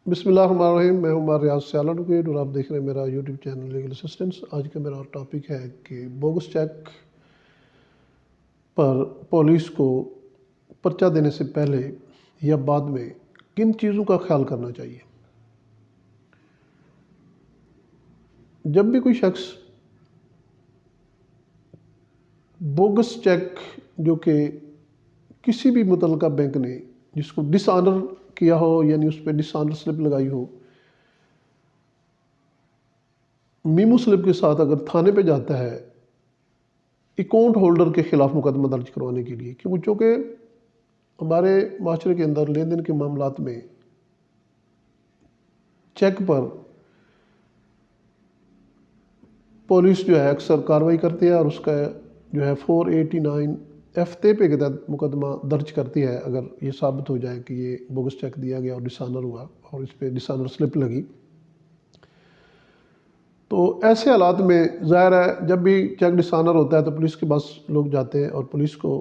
بسم اللہ الرحمن الرحیم، میں عمر ریاض سیالہ ایڈوکیٹ اور آپ دیکھ رہے ہیں میرا یوٹیوب چینل لیگل اسسٹنس۔ آج کا میرا ٹاپک ہے کہ بوگس چیک پر پولیس کو پرچہ دینے سے پہلے یا بعد میں کن چیزوں کا خیال کرنا چاہیے۔ جب بھی کوئی شخص بوگس چیک جو کہ کسی بھی متعلقہ بینک نے جس کو ڈس آنر کیا ہو، یعنی اس پہ ڈس آنر سلپ لگائی ہو، میمو سلپ کے ساتھ اگر تھانے پہ جاتا ہے اکاؤنٹ ہولڈر کے خلاف مقدمہ درج کروانے کے لیے، کیونکہ چونکہ ہمارے معاشرے کے اندر لین دین کے معاملات میں چیک پر پولیس جو ہے اکثر کارروائی کرتی ہے اور اس کا جو ہے 489 FT کے تحت مقدمہ درج کرتی ہے اگر یہ ثابت ہو جائے کہ یہ بوگس چیک دیا گیا اور ڈس آنر ہوا اور اس پہ ڈس آنر سلپ لگی۔ تو ایسے حالات میں ظاہر ہے جب بھی چیک ڈس آنر ہوتا ہے تو پولیس کے پاس لوگ جاتے ہیں اور پولیس کو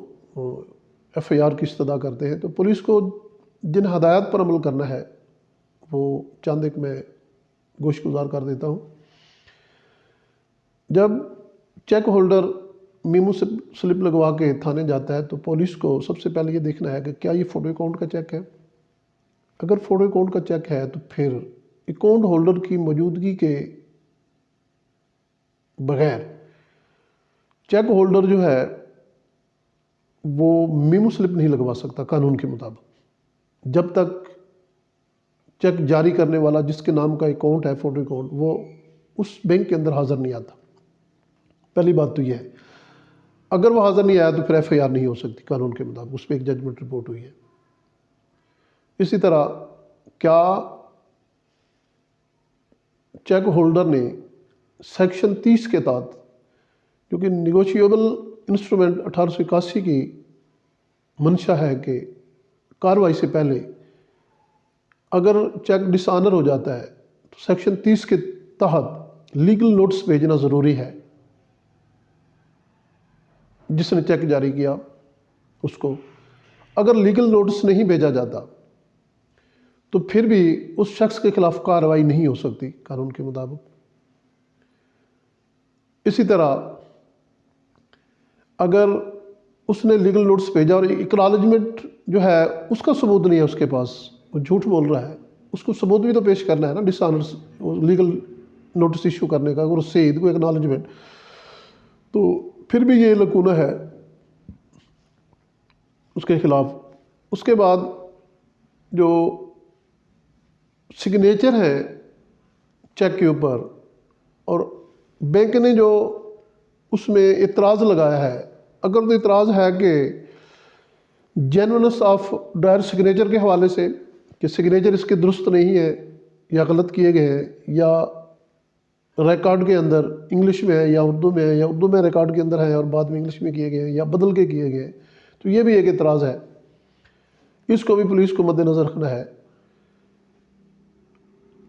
FIR کی استدعا کرتے ہیں۔ تو پولیس کو جن ہدایات پر عمل کرنا ہے وہ چند ایک میں گوش گزار کر دیتا ہوں۔ جب چیک ہولڈر میمو سلپ لگوا کے تھانے جاتا ہے تو پولیس کو سب سے پہلے یہ دیکھنا ہے کہ کیا یہ فوٹو اکاؤنٹ کا چیک ہے۔ اگر فوٹو اکاؤنٹ کا چیک ہے تو پھر اکاؤنٹ ہولڈر کی موجودگی کے بغیر چیک ہولڈر جو ہے وہ میمو سلپ نہیں لگوا سکتا قانون کے مطابق، جب تک چیک جاری کرنے والا جس کے نام کا اکاؤنٹ ہے فوٹو اکاؤنٹ وہ اس بینک کے اندر حاضر نہیں آتا۔ پہلی بات تو یہ ہے، اگر وہ حاضر نہیں آیا تو پھر FIR نہیں ہو سکتی قانون کے مطابق، اس پہ ایک ججمنٹ رپورٹ ہوئی ہے۔ اسی طرح کیا چیک ہولڈر نے سیکشن 30 کے تحت جو کہ نیگوشیبل انسٹرومنٹ 1881 کی منشا ہے کہ کارروائی سے پہلے اگر چیک ڈس آنر ہو جاتا ہے تو سیکشن 30 کے تحت لیگل نوٹس بھیجنا ضروری ہے، جس نے چیک جاری کیا اس کو۔ اگر لیگل نوٹس نہیں بھیجا جاتا تو پھر بھی اس شخص کے خلاف کارروائی نہیں ہو سکتی قانون کے مطابق۔ اسی طرح اگر اس نے لیگل نوٹس بھیجا اور اکنالجمنٹ جو ہے اس کا ثبوت نہیں ہے اس کے پاس، وہ جھوٹ بول رہا ہے، اس کو ثبوت بھی تو پیش کرنا ہے نا ڈس آنر لیگل نوٹس ایشو کرنے کا، اگر رسید کو اکنالجمنٹ، تو پھر بھی یہ لکونہ ہے اس کے خلاف۔ اس کے بعد جو سگنیچر ہے چیک کے اوپر اور بینک نے جو اس میں اعتراض لگایا ہے، اگر تو اعتراض ہے کہ جینونس آف ڈرائر سگنیچر کے حوالے سے کہ سگنیچر اس کے درست نہیں ہے یا غلط کیے گئے ہیں، یا ریکارڈ کے اندر انگلش میں ہے یا اردو میں ہے، یا اردو میں ریکارڈ کے اندر ہے اور بعد میں انگلش میں کیے گئے ہیں یا بدل کے کیے گئے ہیں، تو یہ بھی ایک اعتراض ہے، اس کو بھی پولیس کو مد نظر رکھنا ہے۔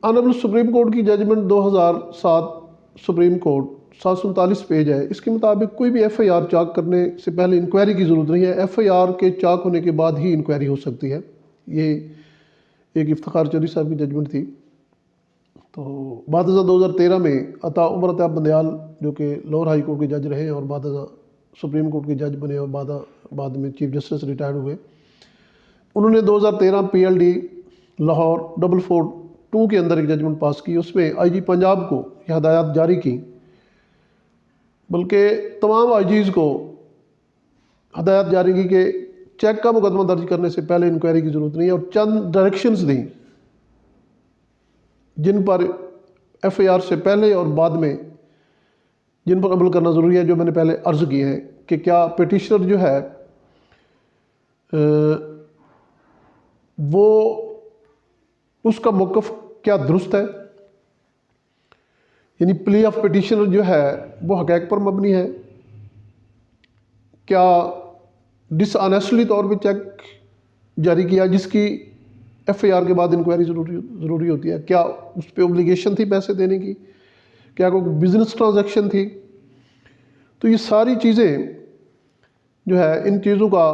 آنریبل سپریم کورٹ کی ججمنٹ 2007 سپریم کورٹ 739 پیج ہے، اس کے مطابق کوئی بھی FIR چاک کرنے سے پہلے انکوائری کی ضرورت نہیں ہے، FIR کے چاک ہونے کے بعد ہی انکوائری ہو سکتی ہے۔ یہ ایک افتخار چودھری صاحب کی ججمنٹ تھی۔ تو بعد ازاں 2013 میں عطا عمر عطا بندیال جو کہ لاہور ہائی کورٹ کے جج رہے ہیں اور بعد ازاں سپریم کورٹ کے جج بنے اور بعد میں چیف جسٹس ریٹائرڈ ہوئے، انہوں نے 2013 PLD لاہور 442 کے اندر ایک ججمنٹ پاس کی، اس میں IG پنجاب کو یہ ہدایات جاری کی، بلکہ تمام IGs کو ہدایات جاری کی کہ چیک کا مقدمہ درج کرنے سے پہلے انکوائری کی ضرورت نہیں ہے، اور چند ڈائریکشنز دیں جن پر FIR سے پہلے اور بعد میں جن پر عمل کرنا ضروری ہے، جو میں نے پہلے عرض کیے ہیں کہ کیا پیٹیشنر جو ہے وہ اس کا موقف کیا درست ہے، یعنی پلی آف پیٹیشنر جو ہے وہ حقائق پر مبنی ہے، کیا ڈس آنیسٹلی طور پہ چیک جاری کیا جس کی FIR کے بعد انکوائری ضروری ہوتی ہے، کیا اس پہ اوبلیگیشن تھی پیسے دینے کی، کیا کوئی بزنس ٹرانزیکشن تھی۔ تو یہ ساری چیزیں جو ہے ان چیزوں کا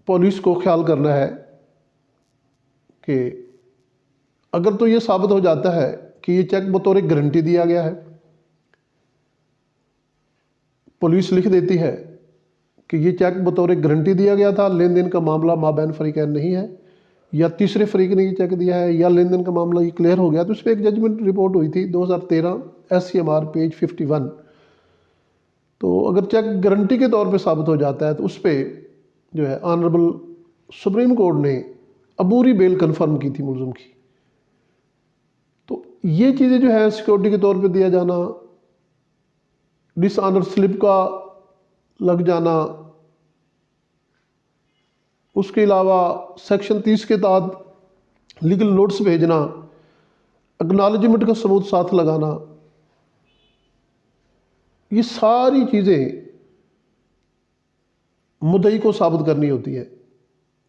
پولیس کو خیال کرنا ہے کہ اگر تو یہ ثابت ہو جاتا ہے کہ یہ چیک بطور گارنٹی دیا گیا ہے، پولیس لکھ دیتی ہے کہ یہ چیک بطور گارنٹی دیا گیا تھا، لین دین کا معاملہ مابین فریقین نہیں ہے، یا تیسرے فریق نے یہ چیک دیا ہے، یا لین دین کا معاملہ یہ کلیئر ہو گیا، تو اس پہ ایک ججمنٹ رپورٹ ہوئی تھی 2013 SCMR پیج 51۔ تو اگر چیک گارنٹی کے طور پہ ثابت ہو جاتا ہے تو اس پہ جو ہے آنریبل سپریم کورٹ نے عبوری بیل کنفرم کی تھی ملزم کی۔ تو یہ چیزیں جو ہے سیکورٹی کے طور پہ دیا جانا، ڈس آنر سلپ کا لگ جانا، اس کے علاوہ سیکشن 30 کے تحت لیگل نوٹس بھیجنا، اکنالجمنٹ کا ثبوت ساتھ لگانا، یہ ساری چیزیں مدعی کو ثابت کرنی ہوتی ہے،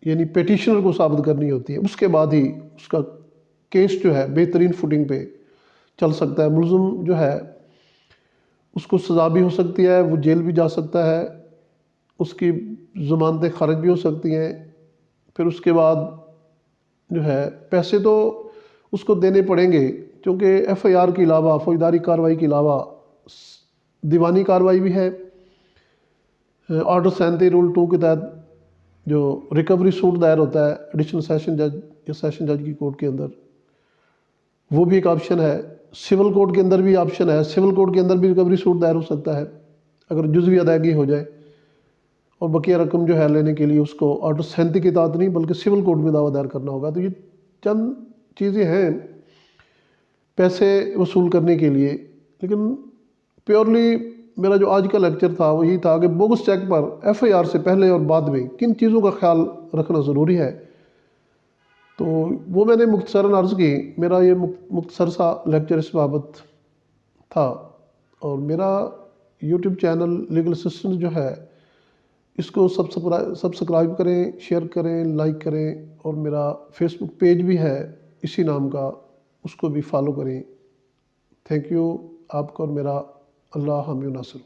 یعنی پیٹیشنر کو ثابت کرنی ہوتی ہے۔ اس کے بعد ہی اس کا کیس جو ہے بہترین فوٹنگ پہ چل سکتا ہے۔ ملزم جو ہے اس کو سزا بھی ہو سکتی ہے، وہ جیل بھی جا سکتا ہے، اس کی ضمانتیں خارج بھی ہو سکتی ہیں۔ پھر اس کے بعد جو ہے پیسے تو اس کو دینے پڑیں گے، کیونکہ FIR کے علاوہ، فوجداری کارروائی کے علاوہ دیوانی کارروائی بھی ہے۔ آرڈر 37 رول 2 کے تحت جو ریکوری سوٹ دائر ہوتا ہے ایڈیشنل سیشن جج یا سیشن جج کی کورٹ کے اندر، وہ بھی ایک آپشن ہے۔ سول کوڈ کے اندر بھی آپشن ہے، سول کوڈ کے اندر بھی ریکوری سوٹ دائر ہو سکتا ہے اگر جزوی ادائیگی ہو جائے، اور بقیہ رقم جو ہے لینے کے لیے اس کو آرڈر 37 کے تحت نہیں بلکہ سول کوڈ میں دعویٰ دائر کرنا ہوگا۔ تو یہ چند چیزیں ہیں پیسے وصول کرنے کے لیے، لیکن پیورلی میرا جو آج کا لیکچر تھا وہ یہی تھا کہ بوگس چیک پر FIR سے پہلے اور بعد میں کن چیزوں کا خیال رکھنا ضروری ہے۔ تو وہ میں نے مختصراً عرض کی، میرا یہ مختصر سا لیکچر اس بابت تھا۔ اور میرا YouTube چینل لیگل اسسٹنٹ جو ہے اس کو سبسکرائب کریں، شیئر کریں، لائک کریں، اور میرا فیس بک پیج بھی ہے اسی نام کا، اس کو بھی فالو کریں۔ تھینک یو آپ کا اور میرا، اللہ حامی و ناصر۔